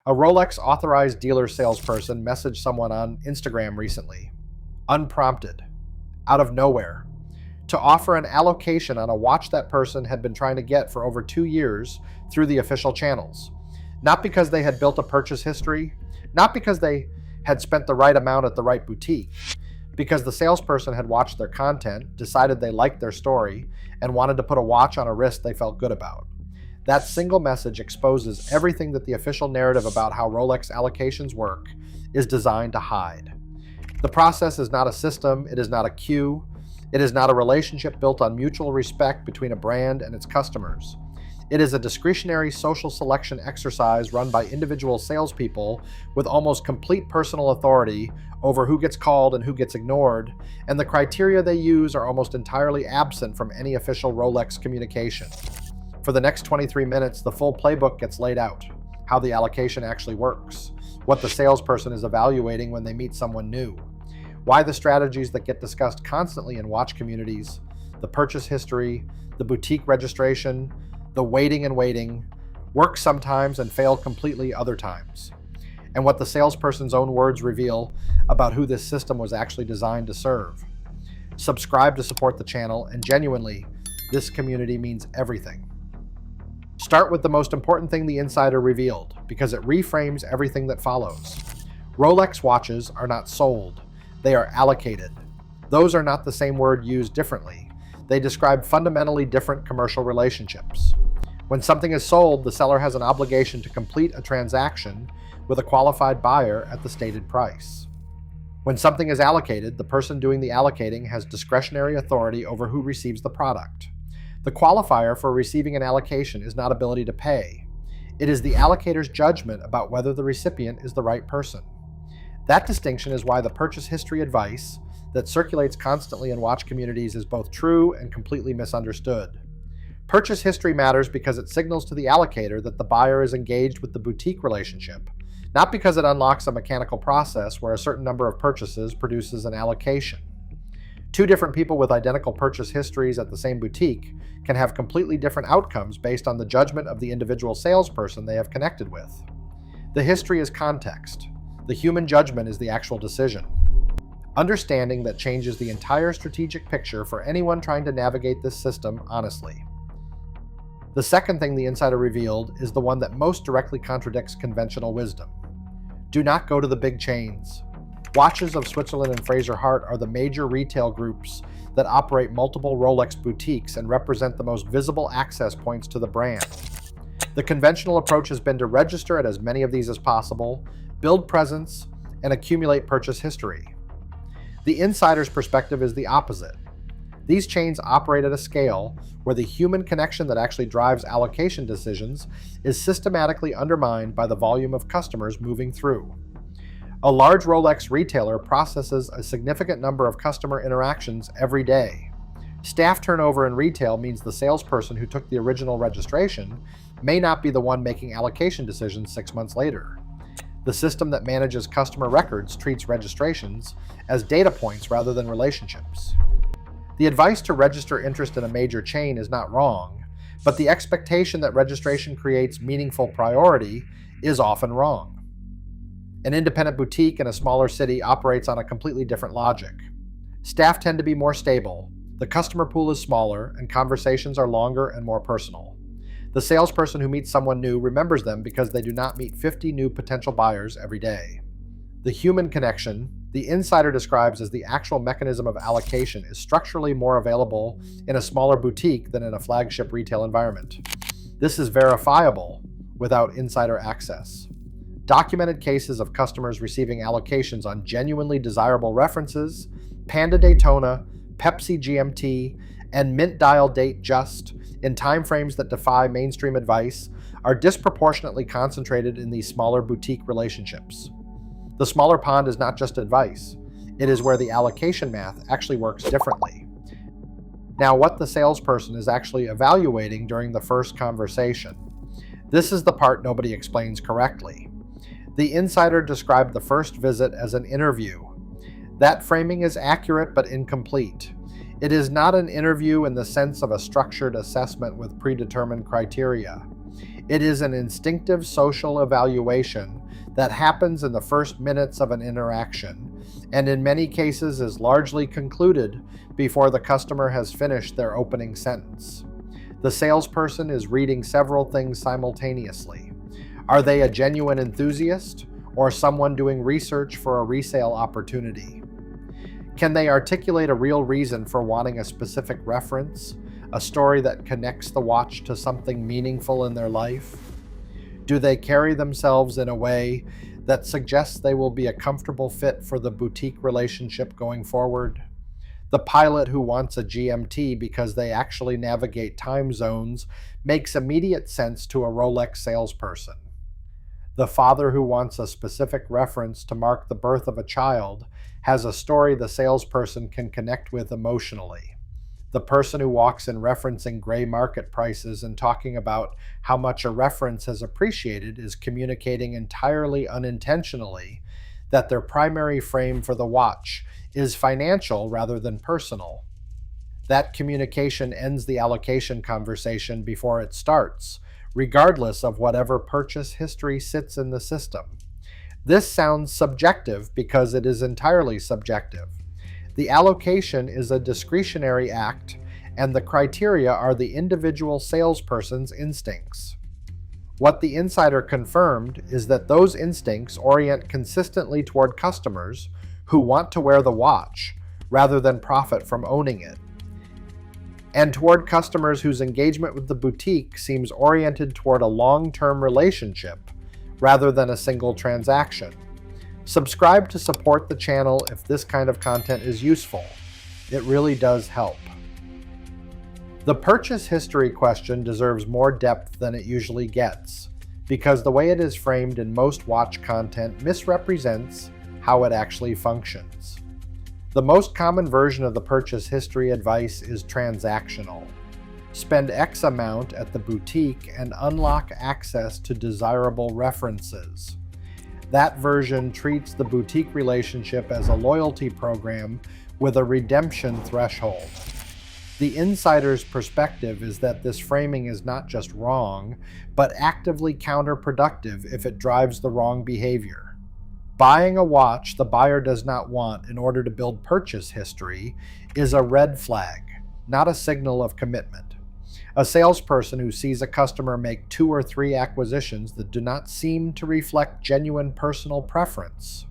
A Rolex authorized dealer salesperson messaged someone on Instagram recently, unprompted, out of nowhere, to offer an allocation on a watch that person had been trying to get for over 2 years through the official channels. Not because they had built a purchase history, not because they had spent the right amount at the right boutique, because the salesperson had watched their content, decided they liked their story, and wanted to put a watch on a wrist they felt good about. That single message exposes everything that the official narrative about how Rolex allocations work is designed to hide. The process is not a system, it is not a queue, it is not a relationship built on mutual respect between a brand and its customers. It is a discretionary social selection exercise run by individual salespeople with almost complete personal authority over who gets called and who gets ignored, and the criteria they use are almost entirely absent from any official Rolex communication. For the next 23 minutes, the full playbook gets laid out, how the allocation actually works, what the salesperson is evaluating when they meet someone new, why the strategies that get discussed constantly in watch communities, the purchase history, the boutique registration, the waiting and waiting, work sometimes and fail completely other times, and what the salesperson's own words reveal about who this system was actually designed to serve. Subscribe to support the channel, and genuinely, this community means everything. Start with the most important thing the insider revealed, because it reframes everything that follows. Rolex watches are not sold, they are allocated. Those are not the same word used differently. They describe fundamentally different commercial relationships. When something is sold, the seller has an obligation to complete a transaction with a qualified buyer at the stated price. When something is allocated, the person doing the allocating has discretionary authority over who receives the product. The qualifier for receiving an allocation is not ability to pay. It is the allocator's judgment about whether the recipient is the right person. That distinction is why the purchase history advice that circulates constantly in watch communities is both true and completely misunderstood. Purchase history matters because it signals to the allocator that the buyer is engaged with the boutique relationship, not because it unlocks a mechanical process where a certain number of purchases produces an allocation. Two different people with identical purchase histories at the same boutique can have completely different outcomes based on the judgment of the individual salesperson they have connected with. The history is context. The human judgment is the actual decision. Understanding that changes the entire strategic picture for anyone trying to navigate this system honestly. The second thing the insider revealed is the one that most directly contradicts conventional wisdom. Do not go to the big chains. Watches of Switzerland and Fraser Hart are the major retail groups that operate multiple Rolex boutiques and represent the most visible access points to the brand. The conventional approach has been to register at as many of these as possible, build presence, and accumulate purchase history. The insider's perspective is the opposite. These chains operate at a scale where the human connection that actually drives allocation decisions is systematically undermined by the volume of customers moving through. A large Rolex retailer processes a significant number of customer interactions every day. Staff turnover in retail means the salesperson who took the original registration may not be the one making allocation decisions 6 months later. The system that manages customer records treats registrations as data points rather than relationships. The advice to register interest in a major chain is not wrong, but the expectation that registration creates meaningful priority is often wrong. An independent boutique in a smaller city operates on a completely different logic. Staff tend to be more stable, the customer pool is smaller, and conversations are longer and more personal. The salesperson who meets someone new remembers them because they do not meet 50 new potential buyers every day. The human connection, the insider describes as the actual mechanism of allocation, is structurally more available in a smaller boutique than in a flagship retail environment. This is verifiable without insider access. Documented cases of customers receiving allocations on genuinely desirable references, Panda Daytona, Pepsi GMT, and Mint Dial Date Just, in timeframes that defy mainstream advice, are disproportionately concentrated in these smaller boutique relationships. The smaller pond is not just advice, it is where the allocation math actually works differently. Now, what the salesperson is actually evaluating during the first conversation. This is the part nobody explains correctly. The insider described the first visit as an interview. That framing is accurate but incomplete. It is not an interview in the sense of a structured assessment with predetermined criteria. It is an instinctive social evaluation that happens in the first minutes of an interaction, and in many cases is largely concluded before the customer has finished their opening sentence. The salesperson is reading several things simultaneously. Are they a genuine enthusiast or someone doing research for a resale opportunity? Can they articulate a real reason for wanting a specific reference, a story that connects the watch to something meaningful in their life? Do they carry themselves in a way that suggests they will be a comfortable fit for the boutique relationship going forward? The pilot who wants a GMT because they actually navigate time zones makes immediate sense to a Rolex salesperson. The father who wants a specific reference to mark the birth of a child has a story the salesperson can connect with emotionally. The person who walks in referencing gray market prices and talking about how much a reference has appreciated is communicating entirely unintentionally that their primary frame for the watch is financial rather than personal. That communication ends the allocation conversation before it starts, regardless of whatever purchase history sits in the system. This sounds subjective because it is entirely subjective. The allocation is a discretionary act, and the criteria are the individual salesperson's instincts. What the insider confirmed is that those instincts orient consistently toward customers who want to wear the watch rather than profit from owning it, and toward customers whose engagement with the boutique seems oriented toward a long-term relationship rather than a single transaction. Subscribe to support the channel if this kind of content is useful. It really does help. The purchase history question deserves more depth than it usually gets, because the way it is framed in most watch content misrepresents how it actually functions. The most common version of the purchase history advice is transactional. Spend X amount at the boutique and unlock access to desirable references. That version treats the boutique relationship as a loyalty program with a redemption threshold. The insider's perspective is that this framing is not just wrong, but actively counterproductive if it drives the wrong behavior. Buying a watch the buyer does not want in order to build purchase history is a red flag, not a signal of commitment. A salesperson who sees a customer make 2 or 3 acquisitions that do not seem to reflect genuine personal preference,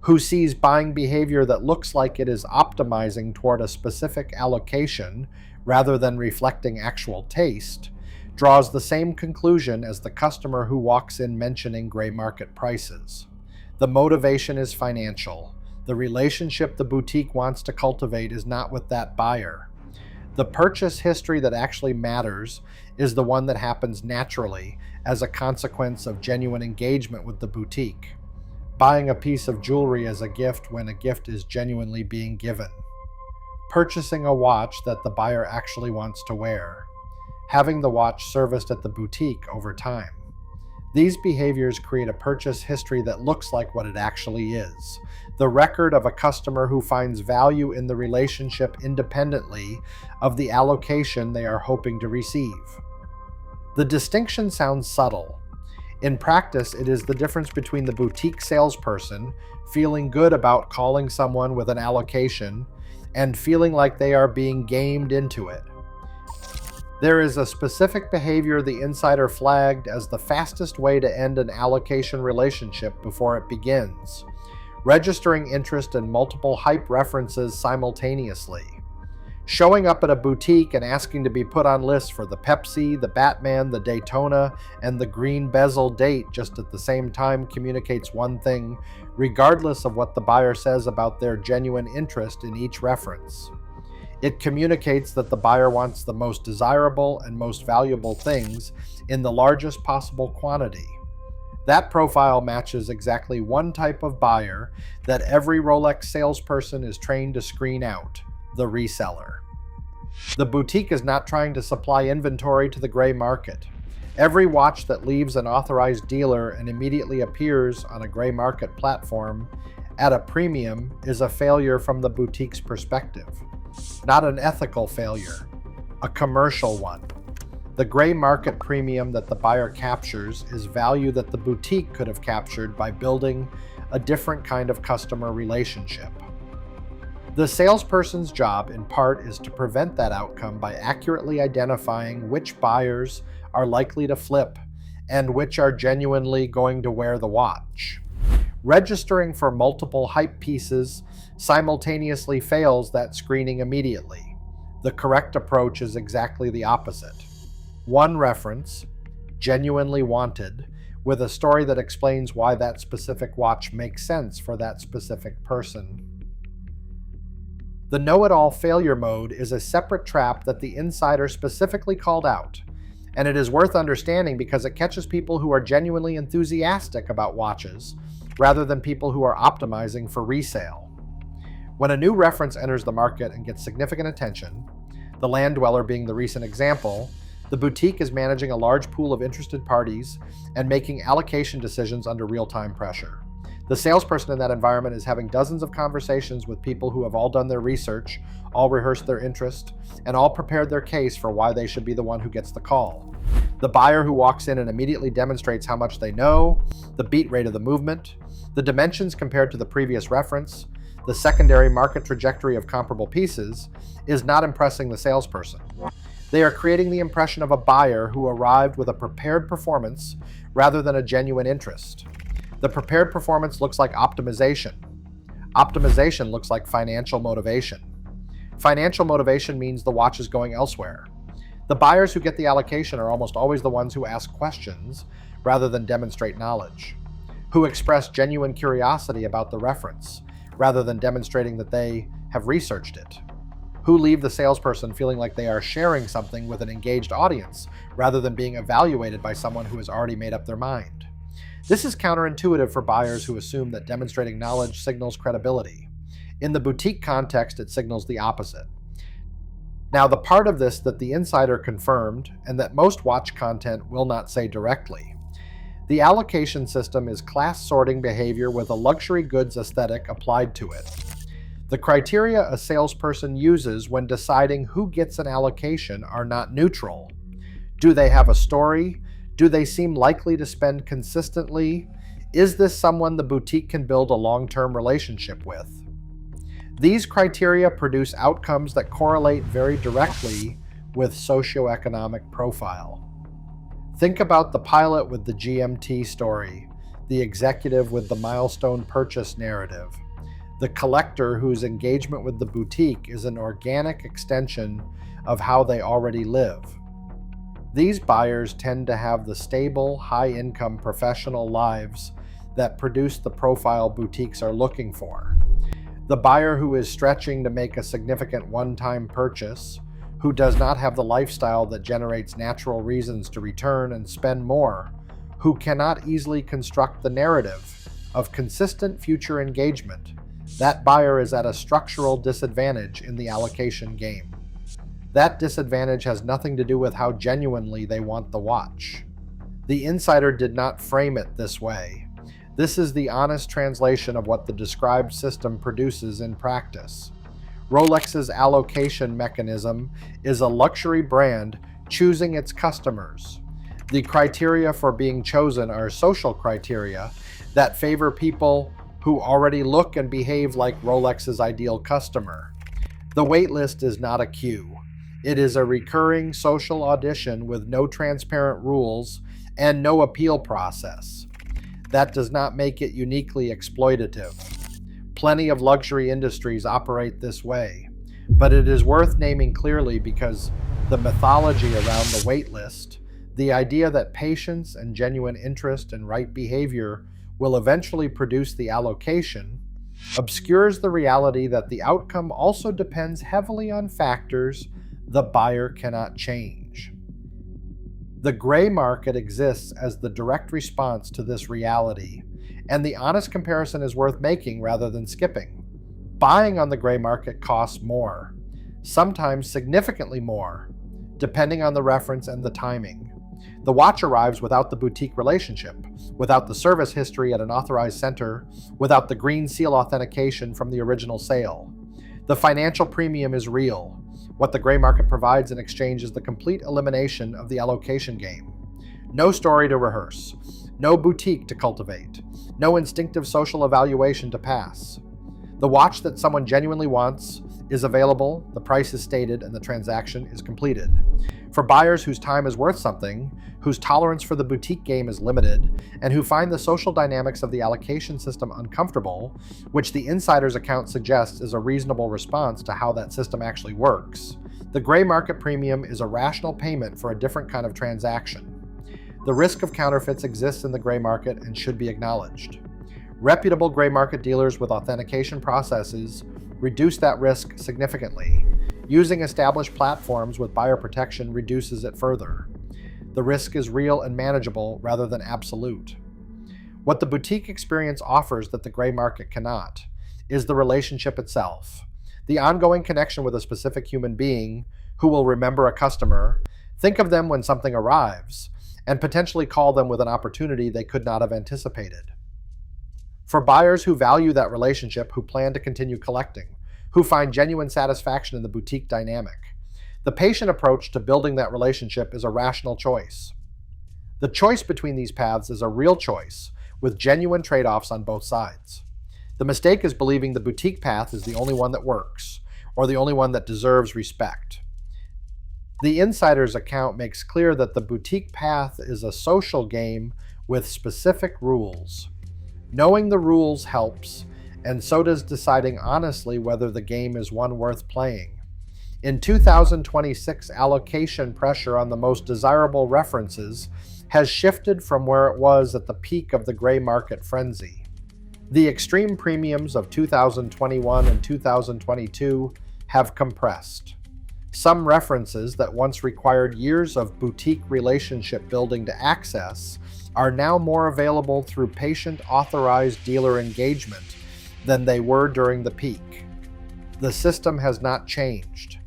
who sees buying behavior that looks like it is optimizing toward a specific allocation rather than reflecting actual taste, draws the same conclusion as the customer who walks in mentioning gray market prices. The motivation is financial. The relationship the boutique wants to cultivate is not with that buyer. The purchase history that actually matters is the one that happens naturally as a consequence of genuine engagement with the boutique. Buying a piece of jewelry as a gift when a gift is genuinely being given. Purchasing a watch that the buyer actually wants to wear. Having the watch serviced at the boutique over time. These behaviors create a purchase history that looks like what it actually is. The record of a customer who finds value in the relationship independently of the allocation they are hoping to receive. The distinction sounds subtle. In practice, it is the difference between the boutique salesperson feeling good about calling someone with an allocation and feeling like they are being gamed into it. There is a specific behavior the insider flagged as the fastest way to end an allocation relationship before it begins: registering interest in multiple hype references simultaneously. Showing up at a boutique and asking to be put on lists for the Pepsi, the Batman, the Daytona, and the green bezel date just at the same time communicates one thing, regardless of what the buyer says about their genuine interest in each reference. It communicates that the buyer wants the most desirable and most valuable things in the largest possible quantity. That profile matches exactly one type of buyer that every Rolex salesperson is trained to screen out: the reseller. The boutique is not trying to supply inventory to the gray market. Every watch that leaves an authorized dealer and immediately appears on a gray market platform at a premium is a failure from the boutique's perspective. Not an ethical failure, a commercial one. The gray market premium that the buyer captures is value that the boutique could have captured by building a different kind of customer relationship. The salesperson's job, in part, is to prevent that outcome by accurately identifying which buyers are likely to flip and which are genuinely going to wear the watch. Registering for multiple hype pieces simultaneously fails that screening immediately. The correct approach is exactly the opposite. One reference, genuinely wanted, with a story that explains why that specific watch makes sense for that specific person. The know-it-all failure mode is a separate trap that the insider specifically called out, and it is worth understanding because it catches people who are genuinely enthusiastic about watches, rather than people who are optimizing for resale. When a new reference enters the market and gets significant attention, the land dweller being the recent example, the boutique is managing a large pool of interested parties and making allocation decisions under real-time pressure. The salesperson in that environment is having dozens of conversations with people who have all done their research, all rehearsed their interest, and all prepared their case for why they should be the one who gets the call. The buyer who walks in and immediately demonstrates how much they know, the beat rate of the movement, the dimensions compared to the previous reference, the secondary market trajectory of comparable pieces, is not impressing the salesperson. They are creating the impression of a buyer who arrived with a prepared performance rather than a genuine interest. The prepared performance looks like optimization. Optimization looks like financial motivation. Financial motivation means the watch is going elsewhere. The buyers who get the allocation are almost always the ones who ask questions rather than demonstrate knowledge, who express genuine curiosity about the reference rather than demonstrating that they have researched it, who leave the salesperson feeling like they are sharing something with an engaged audience rather than being evaluated by someone who has already made up their mind. This is counterintuitive for buyers who assume that demonstrating knowledge signals credibility. In the boutique context, it signals the opposite. Now, the part of this that the insider confirmed, and that most watch content will not say directly. The allocation system is class sorting behavior with a luxury goods aesthetic applied to it. The criteria a salesperson uses when deciding who gets an allocation are not neutral. Do they have a story? Do they seem likely to spend consistently? Is this someone the boutique can build a long-term relationship with? These criteria produce outcomes that correlate very directly with socioeconomic profile. Think about the pilot with the GMT story, the executive with the milestone purchase narrative, the collector whose engagement with the boutique is an organic extension of how they already live. These buyers tend to have the stable, high-income professional lives that produce the profile boutiques are looking for. The buyer who is stretching to make a significant one-time purchase, who does not have the lifestyle that generates natural reasons to return and spend more, who cannot easily construct the narrative of consistent future engagement, that buyer is at a structural disadvantage in the allocation game. That disadvantage has nothing to do with how genuinely they want the watch. The insider did not frame it this way. This is the honest translation of what the described system produces in practice. Rolex's allocation mechanism is a luxury brand choosing its customers. The criteria for being chosen are social criteria that favor people who already look and behave like Rolex's ideal customer. The waitlist is not a queue. It is a recurring social audition with no transparent rules and no appeal process. That does not make it uniquely exploitative. Plenty of luxury industries operate this way, but it is worth naming clearly because the mythology around the waitlist, the idea that patience and genuine interest and right behavior will eventually produce the allocation, obscures the reality that the outcome also depends heavily on factors the buyer cannot change. The gray market exists as the direct response to this reality, and the honest comparison is worth making rather than skipping. Buying on the gray market costs more, sometimes significantly more, depending on the reference and the timing. The watch arrives without the boutique relationship, without the service history at an authorized center, without the green seal authentication from the original sale. The financial premium is real, What the gray market provides in exchange is the complete elimination of the allocation game. No story to rehearse, no boutique to cultivate, no instinctive social evaluation to pass. The watch that someone genuinely wants is available, the price is stated, and the transaction is completed. For buyers whose time is worth something, whose tolerance for the boutique game is limited, and who find the social dynamics of the allocation system uncomfortable, which the insider's account suggests is a reasonable response to how that system actually works, the gray market premium is a rational payment for a different kind of transaction. The risk of counterfeits exists in the gray market and should be acknowledged. Reputable gray market dealers with authentication processes reduce that risk significantly. Using established platforms with buyer protection reduces it further. The risk is real and manageable rather than absolute. What the boutique experience offers that the gray market cannot is the relationship itself, the ongoing connection with a specific human being who will remember a customer, think of them when something arrives, and potentially call them with an opportunity they could not have anticipated. For buyers who value that relationship, who plan to continue collecting, who find genuine satisfaction in the boutique dynamic, the patient approach to building that relationship is a rational choice. The choice between these paths is a real choice, with genuine trade-offs on both sides. The mistake is believing the boutique path is the only one that works, or the only one that deserves respect. The insider's account makes clear that the boutique path is a social game with specific rules. Knowing the rules helps, and so does deciding honestly whether the game is one worth playing. In 2026, allocation pressure on the most desirable references has shifted from where it was at the peak of the gray market frenzy. The extreme premiums of 2021 and 2022 have compressed. Some references that once required years of boutique relationship building to access are now more available through patient-authorized dealer engagement than they were during the peak. The system has not changed.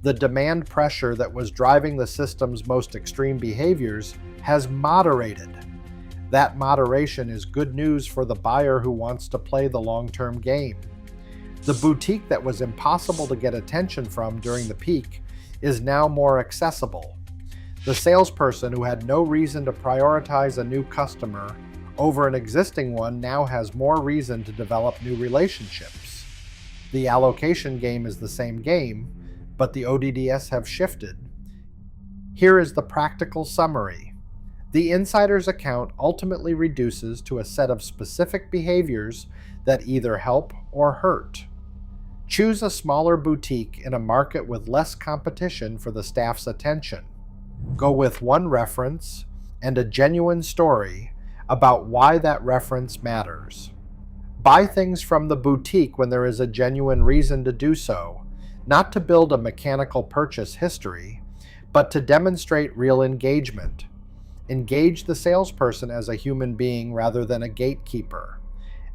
The demand pressure that was driving the system's most extreme behaviors has moderated. That moderation is good news for the buyer who wants to play the long-term game. The boutique that was impossible to get attention from during the peak is now more accessible. The salesperson who had no reason to prioritize a new customer over an existing one now has more reason to develop new relationships. The allocation game is the same game, but the ODDs have shifted. Here is the practical summary. The insider's account ultimately reduces to a set of specific behaviors that either help or hurt. Choose a smaller boutique in a market with less competition for the staff's attention. Go with one reference and a genuine story about why that reference matters. Buy things from the boutique when there is a genuine reason to do so, not to build a mechanical purchase history, but to demonstrate real engagement. Engage the salesperson as a human being rather than a gatekeeper.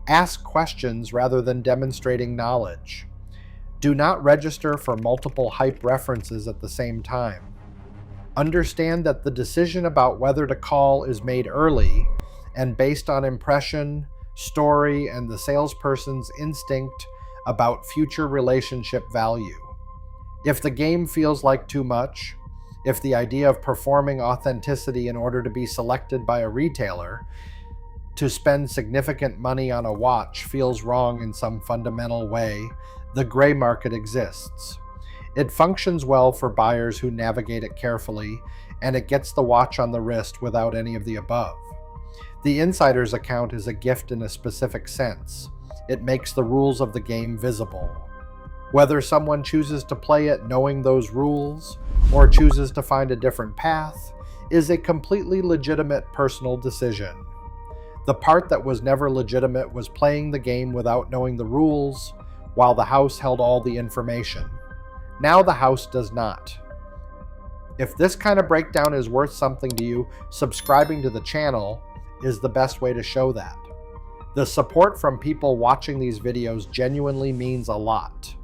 Ask questions rather than demonstrating knowledge. Do not register for multiple hype references at the same time. Understand that the decision about whether to call is made early and based on impression, story, and the salesperson's instinct about future relationship value. If the game feels like too much, if the idea of performing authenticity in order to be selected by a retailer to spend significant money on a watch feels wrong in some fundamental way, the gray market exists. It functions well for buyers who navigate it carefully, and it gets the watch on the wrist without any of the above. The insider's account is a gift in a specific sense. It makes the rules of the game visible. Whether someone chooses to play it knowing those rules, or chooses to find a different path, is a completely legitimate personal decision. The part that was never legitimate was playing the game without knowing the rules, while the house held all the information. Now the house does not. If this kind of breakdown is worth something to you, subscribing to the channel is the best way to show that. The support from people watching these videos genuinely means a lot.